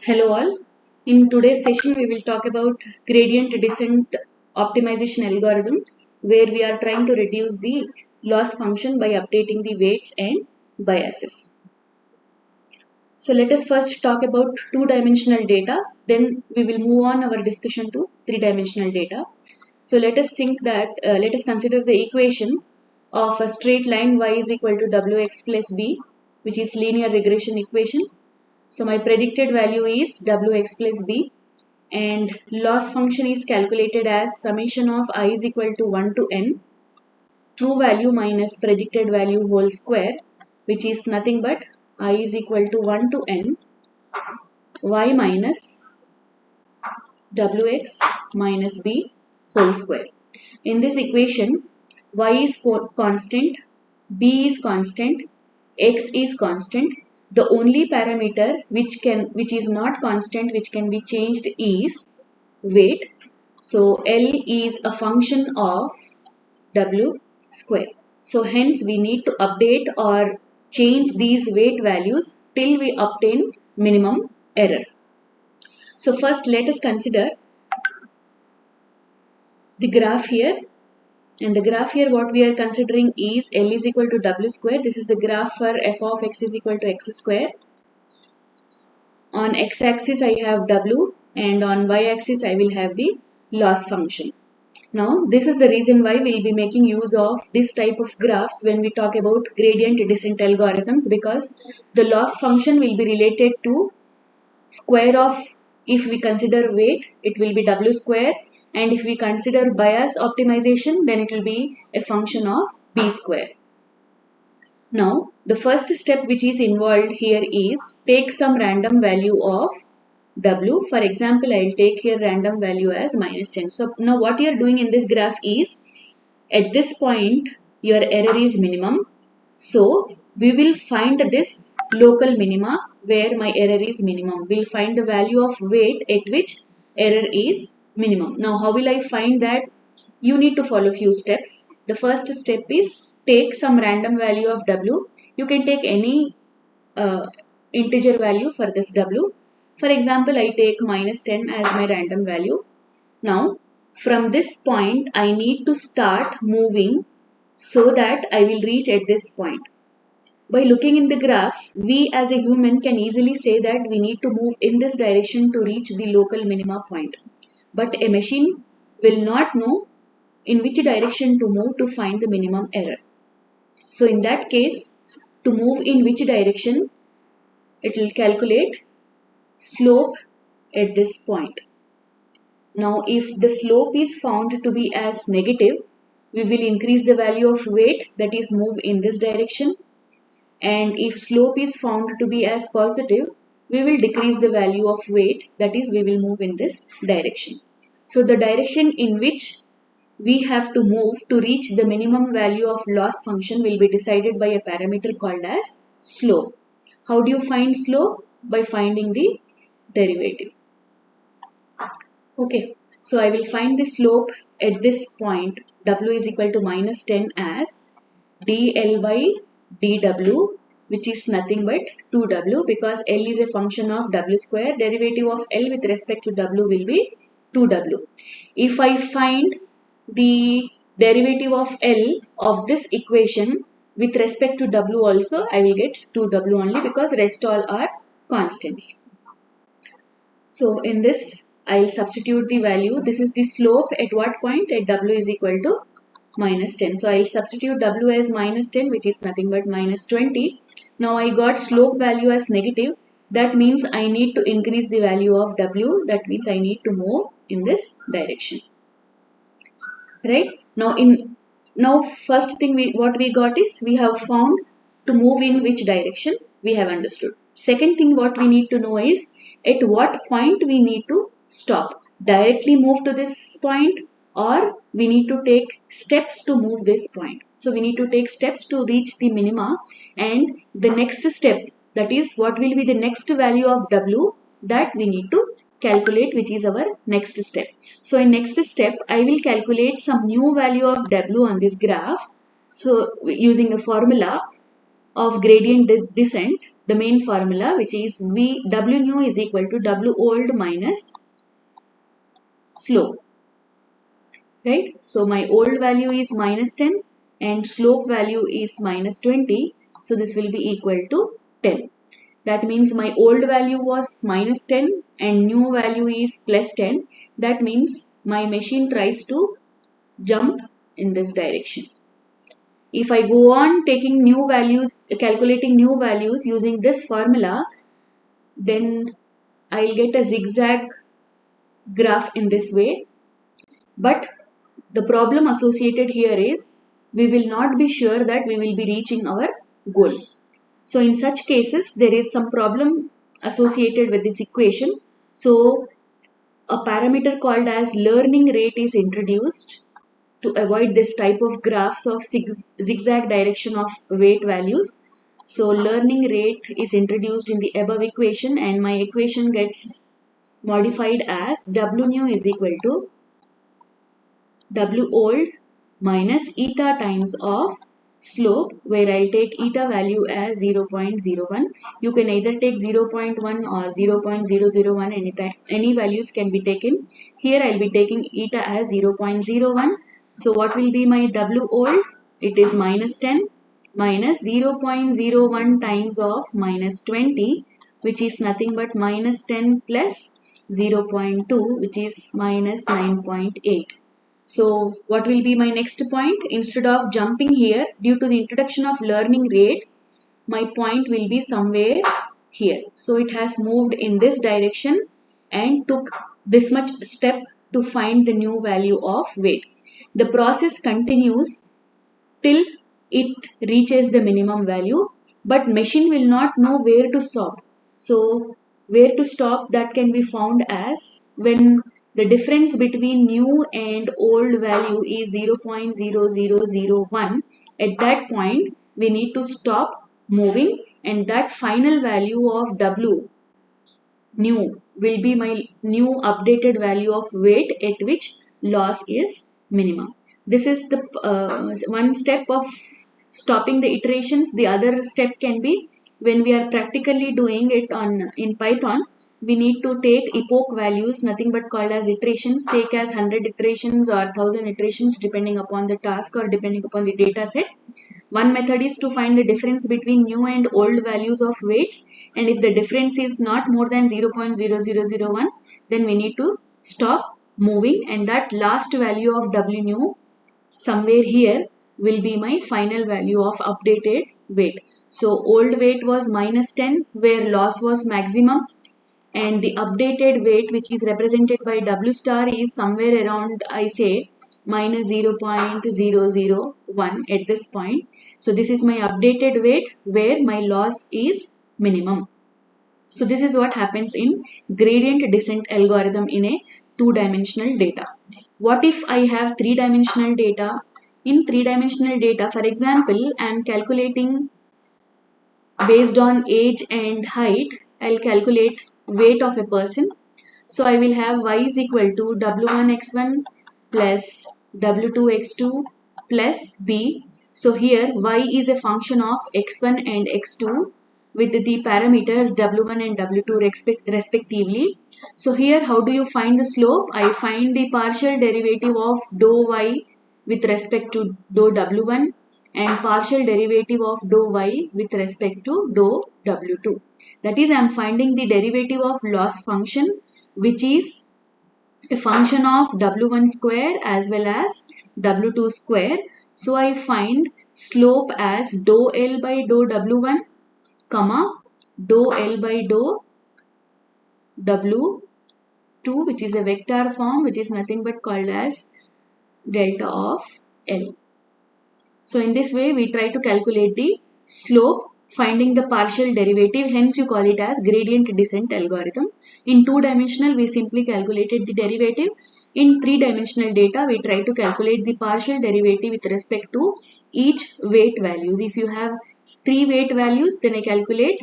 Hello all. In today's session we will talk about gradient descent optimization algorithm where we are trying to reduce the loss function by updating the weights and biases. So let us first talk about two-dimensional data, then we will move on our discussion to three-dimensional data. So let us consider the equation of a straight line y is equal to wx plus b, which is linear regression equation. So my predicted value is wx plus b and loss function is calculated as summation of I is equal to 1 to n true value minus predicted value whole square, which is nothing but I is equal to 1 to n y minus wx minus b whole square. In this equation, y is constant, b is constant, x is constant. The only parameter which is not constant, which can be changed, is weight. So L is a function of W square. So hence we need to update or change these weight values till we obtain minimum error. So first let us consider the graph here. And the graph here what we are considering is L is equal to W square. This is the graph for f of x is equal to x square. On x-axis I have W and on y-axis I will have the loss function. Now this is the reason why we will be making use of this type of graphs when we talk about gradient descent algorithms, because the loss function will be related to square of, if we consider weight, it will be W square, and if we consider bias optimization, then it will be a function of B square. Now, the first step which is involved here is take some random value of W. For example, I will take here random value as minus 10. So, now what you are doing in this graph is, at this point, your error is minimum. So, we will find this local minima where my error is minimum. We will find the value of weight at which error is minimum. Now, how will I find that? You need to follow few steps. The first step is take some random value of W. You can take any integer value for this W. For example, I take minus 10 as my random value. Now, from this point, I need to start moving so that I will reach at this point. By looking in the graph, we as a human can easily say that we need to move in this direction to reach the local minima point. But a machine will not know in which direction to move to find the minimum error. So in that case, to move in which direction, it will calculate slope at this point. Now if the slope is found to be as negative, we will increase the value of weight, that is move in this direction. And if slope is found to be as positive, we will decrease the value of weight, that is we will move in this direction. So the direction in which we have to move to reach the minimum value of loss function will be decided by a parameter called as slope. How do you find slope? By finding the derivative. Okay, so I will find the slope at this point W is equal to minus 10 as dL by dW, which is nothing but 2W, because L is a function of W square. Derivative of L with respect to W will be 2W. If I find the derivative of L of this equation with respect to W also, I will get 2W only, because rest all are constants. So in this, I will substitute the value. This is the slope at what point? At W is equal to minus 10. So I will substitute W as minus 10, which is nothing but minus 20. Now I got slope value as negative. That means I need to increase the value of W. That means I need to move in this direction. Right? Now first thing what we got is we have found to move in which direction, we have understood. Second thing what we need to know is at what point we need to stop. Directly move to this point, or we need to take steps to move this point. So we need to take steps to reach the minima, and the next step, that is what will be the next value of W, that we need to calculate, which is our next step. So in next step, I will calculate some new value of W on this graph. So using a formula, of gradient descent, the main formula, which is W nu is equal to W old minus slope, right? So my old value is minus 10 and slope value is minus 20. So this will be equal to 10. That means my old value was minus 10 and new value is plus 10. That means my machine tries to jump in this direction. If I go on taking new values, calculating new values using this formula, then I'll get a zigzag graph in this way. But the problem associated here is we will not be sure that we will be reaching our goal. So in such cases, there is some problem associated with this equation. So a parameter called as learning rate is introduced to avoid this type of graphs of zigzag direction of weight values. So learning rate is introduced in the above equation and my equation gets modified as W nu is equal to W old minus eta times of slope, where I'll take eta value as 0.01. You can either take 0.1 or 0.001, any values can be taken. Here I'll be taking eta as 0.01. So what will be my W old? It is minus 10 minus 0.01 times of minus 20, which is nothing but minus 10 plus 0.2, which is minus 9.8. So what will be my next point? Instead of jumping here, due to the introduction of learning rate, my point will be somewhere here. So it has moved in this direction and took this much step to find the new value of weight. The process continues till it reaches the minimum value, but machine will not know where to stop. So where to stop, that can be found as when the difference between new and old value is 0.0001. At that point, we need to stop moving, and that final value of W new will be my new updated value of weight at which loss is minimum. This is the one step of stopping the iterations. The other step can be when we are practically doing it in Python. We need to take epoch values, nothing but called as iterations, take as 100 iterations or 1000 iterations depending upon the task or depending upon the data set. One method is to find the difference between new and old values of weights, and if the difference is not more than 0.0001, then we need to stop moving, and that last value of W new somewhere here will be my final value of updated weight. So old weight was minus 10 where loss was maximum, and the updated weight, which is represented by W star, is somewhere around, I say, minus 0.001 at this point. So this is my updated weight where my loss is minimum. So this is what happens in gradient descent algorithm in a two-dimensional data. What if I have three-dimensional data? In three-dimensional data, for example, I am calculating based on age and height. I'll calculate weight of a person. So I will have y is equal to w1x1 plus w2x2 plus b. So here y is a function of x1 and x2 with the parameters w1 and w2 respectively. So here how do you find the slope? I find the partial derivative of dou y with respect to dou w1 and partial derivative of dou y with respect to dou w2. That is, I am finding the derivative of loss function, which is a function of w1 square as well as w2 square. So I find slope as dou L by dou w1, comma dou L by dou w2, which is a vector form, which is nothing but called as delta of L. So in this way, we try to calculate the slope, finding the partial derivative, hence you call it as gradient descent algorithm. In two-dimensional, we simply calculated the derivative. In three-dimensional data, we try to calculate the partial derivative with respect to each weight values. If you have three weight values, then I calculate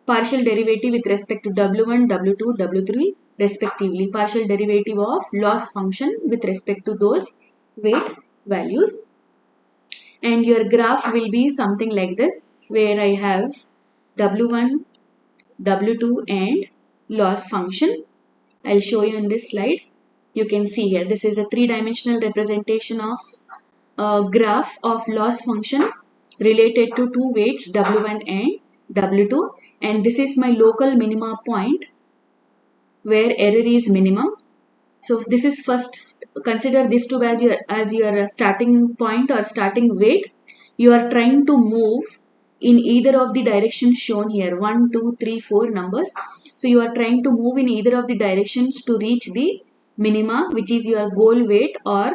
partial derivative with respect to W1, W2, W3 respectively. Partial derivative of loss function with respect to those weight values. And your graph will be something like this. where I have W1, W2 and loss function. I'll show you in this slide. You can see here, this is a three-dimensional representation of a graph of loss function related to two weights W1 and W2, and this is my local minima point where error is minimum. So this is first, consider this two as your starting point or starting weight. You are trying to move in either of the directions shown here, 1, 2, 3, 4 numbers. So you are trying to move in either of the directions to reach the minima, which is your goal weight or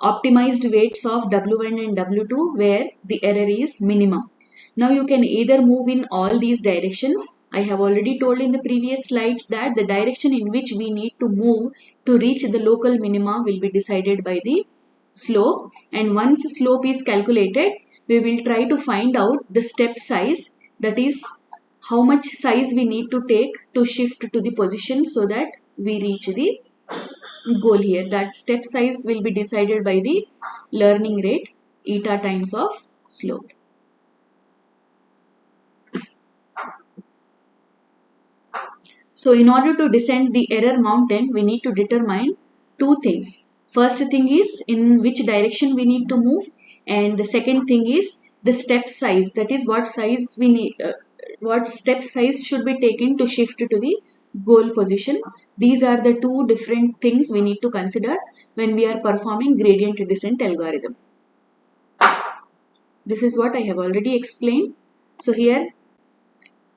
optimized weights of W1 and W2 where the error is minimum. Now you can either move in all these directions. I have already told in the previous slides that the direction in which we need to move to reach the local minima will be decided by the slope, and once slope is calculated, we will try to find out the step size, that is how much size we need to take to shift to the position so that we reach the goal here. That step size will be decided by the learning rate eta times of slope. So in order to descend the error mountain, we need to determine two things. First thing is in which direction we need to move, and the second thing is the step size, that is what size we need, what step size should be taken to shift to the goal position. These are the two different things we need to consider when we are performing gradient descent algorithm. This is what I have already explained. So here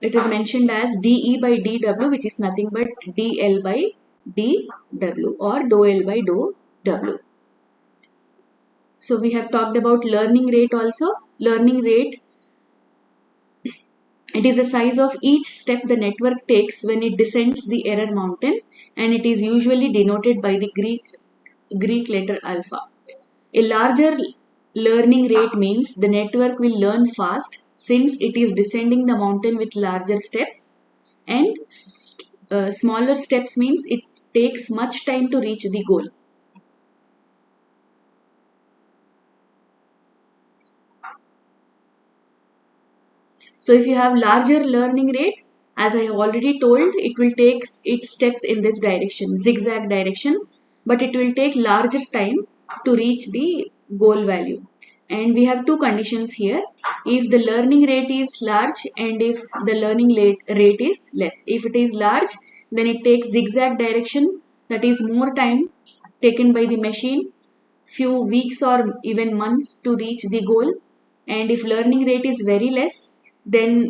it is mentioned as dE by dW, which is nothing but dL by dW or dou L by dou W. So we have talked about learning rate also. Learning rate, it is the size of each step the network takes when it descends the error mountain, and it is usually denoted by the Greek letter alpha. A larger learning rate means the network will learn fast since it is descending the mountain with larger steps, and smaller steps means it takes much time to reach the goal. So if you have larger learning rate, as I have already told, it will take its steps in this direction, zigzag direction, but it will take larger time to reach the goal value. And we have two conditions here. If the learning rate is large and if the learning rate is less. If it is large, then it takes zigzag direction, that is more time taken by the machine, few weeks or even months to reach the goal. And if learning rate is very less, then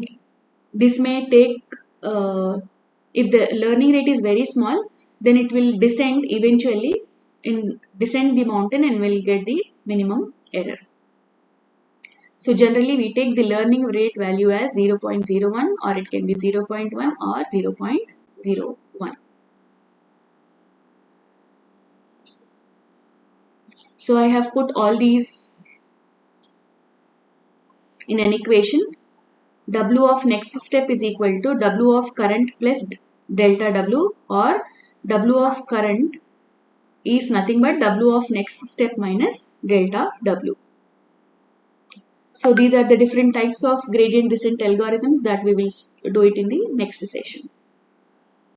this may take, if the learning rate is very small, then it will descend eventually, descend the mountain and will get the minimum error. So generally we take the learning rate value as 0.01 or it can be 0.1 or 0.01. So I have put all these in an equation. W of next step is equal to W of current plus delta W, or W of current is nothing but W of next step minus delta W. So these are the different types of gradient descent algorithms that we will do it in the next session.